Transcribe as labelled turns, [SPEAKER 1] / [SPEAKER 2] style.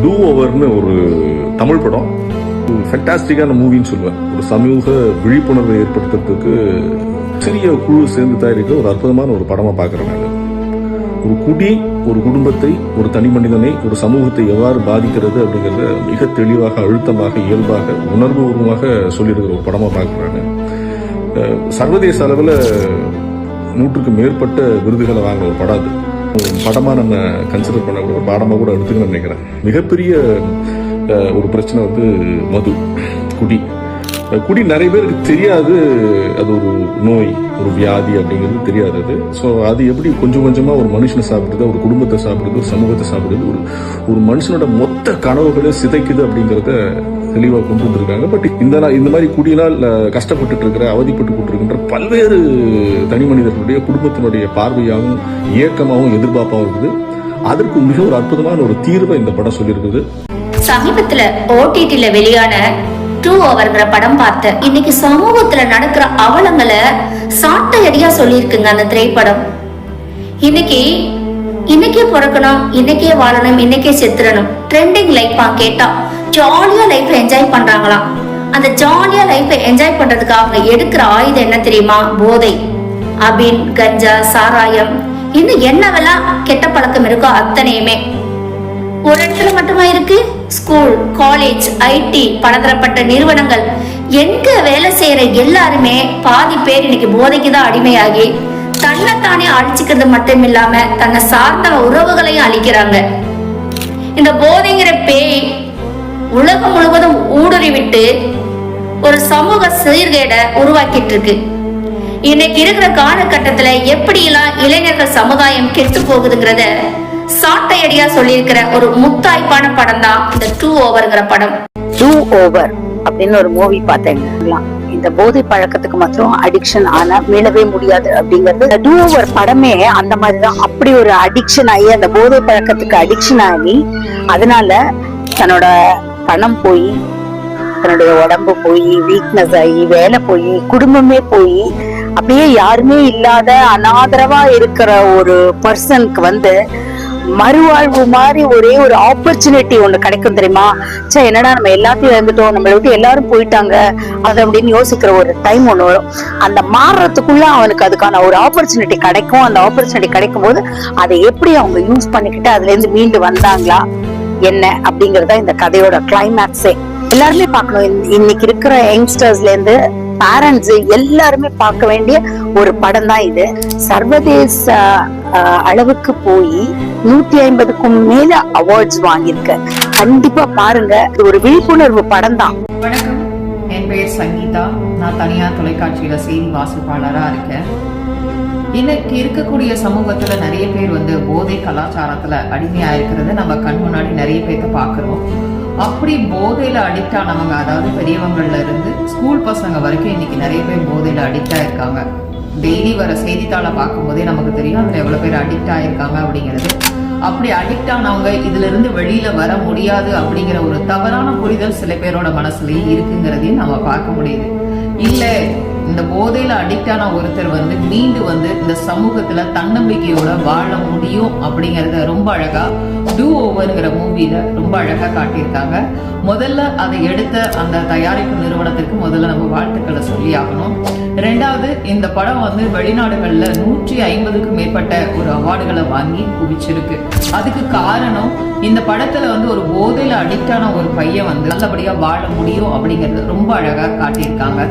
[SPEAKER 1] Two ஓவர்னு ஒரு தமிழ் படம், ஒரு ஃபேண்டாஸ்டிக்கான மூவின்னு சொல்லுவேன். ஒரு சமூக விழிப்புணர்வை ஏற்படுத்துறதுக்கு சிறிய குழு சேர்ந்து தயாரிக்க ஒரு அற்புதமான ஒரு படமாக பார்க்குறேன் நான். ஒரு குடி ஒரு குடும்பத்தை, ஒரு தனி மனிதனை, ஒரு சமூகத்தை எவ்வாறு பாதிக்கிறது அப்படிங்கிறத மிக தெளிவாக, அழுத்தமாக, இயல்பாக, உணர்வுபூர்வமாக சொல்லியிருக்கிற ஒரு படமாக பார்க்குறாங்க. சர்வதேச அளவில் 100க்கு மேற்பட்ட விருதுகளை வாங்கின ஒரு படம் அது. படமாக நம்ம கன்சிடர் பண்ண கூட ஒரு பாடமாக கூட எடுத்துக்கணும்னு நினைக்கிறேன். மிகப்பெரிய ஒரு பிரச்சனை வந்து மது, குடி நிறைய பேருக்கு தெரியாது. அது ஒரு நோய், ஒரு வியாதி அப்படிங்கிறது தெரியாது அது. ஸோ அது எப்படி கொஞ்சம் கொஞ்சமாக ஒரு மனுஷனை சாப்பிடுது, ஒரு குடும்பத்தை சாப்பிடுது, ஒரு சமூகத்தை சாப்பிடுது, ஒரு மனுஷனோட மொத்த கனவுகளை சிதைக்குது அப்படிங்கிறத தெளிவாக கொண்டு வந்திருக்காங்க. பட் இந்த மாதிரி குடியினால் கஷ்டப்பட்டு இருக்கிற, அவதிப்பட்டு இருக்கின்ற பல்வேறு தனி மனிதர்களுடைய குடும்பத்தினுடைய பார்வையாகவும் இயக்கமாகவும் எதிர்பார்ப்பாகவும் இருக்குது. அதற்கு மிக ஒரு அற்புதமான ஒரு தீர்வை இந்த படம் சொல்லியிருக்குது.
[SPEAKER 2] சமீபத்துல ஓடிடில வெளியான டூ ஓவர்ங்கிற படம் பார்த்தேன். இன்னைக்கு சமூகத்துல நடக்கிற அவலங்களை சாட்டையடியா சொல்லியிருக்குங்க அந்த திரைப்படம். இன்னைக்கே பிறக்கணும், இன்னைக்கே வாழணும், இன்னைக்கே செத்துறணும், ட்ரெண்டிங் லைஃபா கேட்டா ஜாலியா லைஃப் என்ஜாய் பண்றாங்களாம். அந்த ஜாலியா லைஃப் என்ஜாய் பண்றதுக்கு அவங்க எடுக்கிற ஆயுதம் என்ன தெரியுமா? போதை, அபின், கஞ்சா, சாராயம், இன்னும் என்னவெல்லாம் கெட்ட பழக்கம் இருக்கோ அத்தனையுமே. ஒரு இடத்துல மட்டுமா இருக்கு? ஸ்கூல், காலேஜ், ஐடி, பலதரப்பட்ட நிறுவனங்கள், எங்க வேலை செய்யற எல்லாருமே பாதி பேர் இன்னைக்கு போதைக்கு தான் அடிமையாகி தன்னைத்தானே அழிச்சுக்கிறது மட்டும் இல்லாம தன்னை சார்ந்த உறவுகளையும் அழிக்கிறாங்க. இந்த போதைங்கிற பேய் உலகம் முழுவதும் ஊடுருவி விட்டு ஒரு சமூக சீர்கேட உருவாக்கிட்டு இருக்கு. இன்னைக்கு இருக்கிற காலகட்டத்துல எப்படியெல்லாம் இளைஞர்கள் சமுதாயம் கெட்டு போகுதுங்கிறத சாட்டையடியா சொல்லியிருக்கிற ஒரு முத்தாய்ப்பான படம் தான் இந்த டூ ஓவர்ங்கிற படம்.
[SPEAKER 3] டூ ஓவர் அப்படின்னு ஒரு மூவி பார்த்தேங்க. இந்த போதை பழக்கத்துக்கு மாத்திரம் அடிக்ஷன் ஆனா மீளவே முடியாது அப்படிங்கிறது. டூ ஓவர் படமே அந்த மாதிரிதான். அப்படி ஒரு அடிக்ஷன் ஆகி, அந்த போதை பழக்கத்துக்கு அடிக்ஷன் ஆகி, அதனால தன்னோட பணம் போய், தன்னுடைய உடம்பு போய், வீக்னஸ் ஆகி, வேலை போய், குடும்பமே போய், அப்படியே யாருமே இல்லாத அனாதரவா இருக்கிற ஒரு பர்சனுக்கு வந்து மறுவாழ்வு மாதிரி ஒரே ஒரு ஆப்பர்ச்சுனிட்டி ஒண்ணு கிடைக்கும் தெரியுமா? என்னடா நம்ம எல்லாத்தையும் இருந்துட்டோம், நம்மளை விட்டு எல்லாரும் போயிட்டாங்க அது அப்படின்னு யோசிக்கிற ஒரு டைம் ஒண்ணு வரும். அந்த மாறுறதுக்குள்ள அவனுக்கு அதுக்கான ஒரு ஆப்பர்ச்சுனிட்டி கிடைக்கும். அந்த ஆப்பர்ச்சுனிட்டி கிடைக்கும் போது அதை எப்படி அவங்க யூஸ் பண்ணிக்கிட்டு அதுல இருந்து மீண்டு வந்தாங்களா என்ன அப்படிங்கறத இந்த கதையோட கிளைமேக்ஸே. எல்லாருமே பார்க்கணும். இன்னைக்கு இருக்கிற யங்ஸ்டர்ஸ்ல இருந்து பேரண்ட்ஸ் எல்லாருமே பார்க்க வேண்டிய ஒரு படம் தான் இது. சர்வதேச அளவுக்கு போய் 150க்கும் மேல அவார்ட்ஸ் வாங்கியிருக்க. கண்டிப்பா பாருங்க. இது ஒரு விழிப்புணர்வு படம் தான்.
[SPEAKER 4] வணக்கம், என் பெயர் சங்கீதா. நான் தனியார் தொலைக்காட்சியில செய்தி வாசிப்பாளரா இருக்கேன். இன்னைக்கு இருக்கக்கூடிய சமூகத்துல நிறைய பேர் வந்து போதை கலாச்சாரத்துல அடிமையா இருக்கிறத நம்ம கண் முன்னாடி நிறைய பேர்த்த பாக்குறோம். அப்படி போதையில அடிக்ட் ஆனவங்க, அதாவது பெரியவங்கள்ல இருந்து ஸ்கூல் பசங்க வரைக்கும் இன்னைக்கு நிறைய பேர் போதையில அடிக்ட் ஆயிருக்காங்க. டெய்லி வர செய்தித்தாளை பார்க்கும் போதே நமக்கு தெரியும் அதுல எவ்வளவு பேர் அடிக்ட் ஆயிருக்காங்க அப்படிங்கிறது. அப்படி அடிக்ட் ஆனவங்க இதுல இருந்து வெளியில வர முடியாது அப்படிங்கிற ஒரு தவறான புரிதல் சில பேரோட மனசுலயும் இருக்குங்கிறதையும் நம்ம பார்க்க முடியுது. இல்ல, இந்த போதையில அடிக்ட் ஆன ஒருத்தர் வந்து மீண்டு வந்து இந்த சமூகத்துல தன்னம்பிக்கையோட வாழ முடியும் அப்படிங்கறத ரொம்ப அழகா டூ ஓவர்ங்கிற மூவில ரொம்ப அழகா காட்டியிருக்காங்க. முதல்ல அதை எடுத்த அந்த தயாரிப்பு நிறுவனத்திற்கு முதல்ல நம்ம வாழ்த்துக்களை சொல்லி ஆகணும். ரெண்டாவது, இந்த படம் வந்து வெளிநாடுகள்ல 150க்கும் மேற்பட்ட ஒரு அவார்டுகளை வாங்கி குவிச்சிருக்கு. அதுக்கு காரணம் இந்த படத்துல வந்து ஒரு போதையில அடிக்ட் ஆன ஒரு பையன் வந்து நல்லபடியா வாழ முடியும் அப்படிங்கறது ரொம்ப அழகா காட்டியிருக்காங்க.